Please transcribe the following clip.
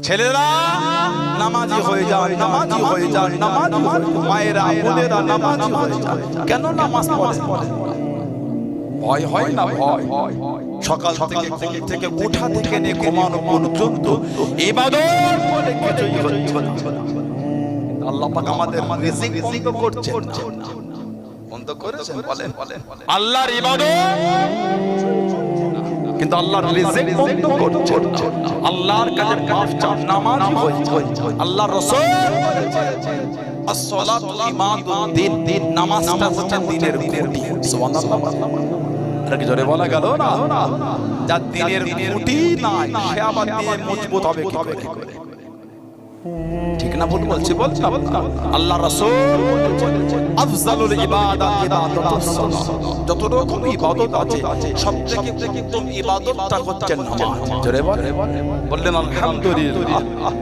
ছেলেরা নামাজি হয়ে যান, নামাজি হয়ে যান, নামাজি হয়ে যান। মায়েরা বোনেরা নামাজি হয়ে যান। কেন নামাজ পড়ে? ভয় হয় না? ভয়। সকাল থেকে ঘুম থেকে ওঠা থেকে নিয়ে ঘুমানো পর্যন্ত ইবাদত বলে কিছুই হচ্ছে না। আল্লাহ পাক আমাদের রিজিক বন্ধ করছেন না। বন্ধ করেছেন? বলেন আল্লাহর ইবাদত কিন্তু আল্লাহর রিজিক বন্ধ করছেন না। আল্লাহর কাছে মাফ চান, নামাজি হয়ে যান। আল্লাহর রাসূল বলেছেন as-salatu imaduddin, দিন নামাজটা হচ্ছে দ্বীনের খুঁটি। সুবহানাল্লাহ। আর কি জোরে বলা গেল না? যার দ্বীনের খুঁটি নাই সে আবার দিয়ে মজবুত হবে কি করে? ঠিক না ভুল বলছি? বললাম আল্লাহ রাসূল বলেছেন আফজালুল ইবাদাত ইবাদাতুস সালাহ। যত রকম ইবাদত আছে সবথেকে উত্তম ইবাদতটা হচ্ছে নামাজ। জোরে বলেন আলহামদুলিল্লাহ।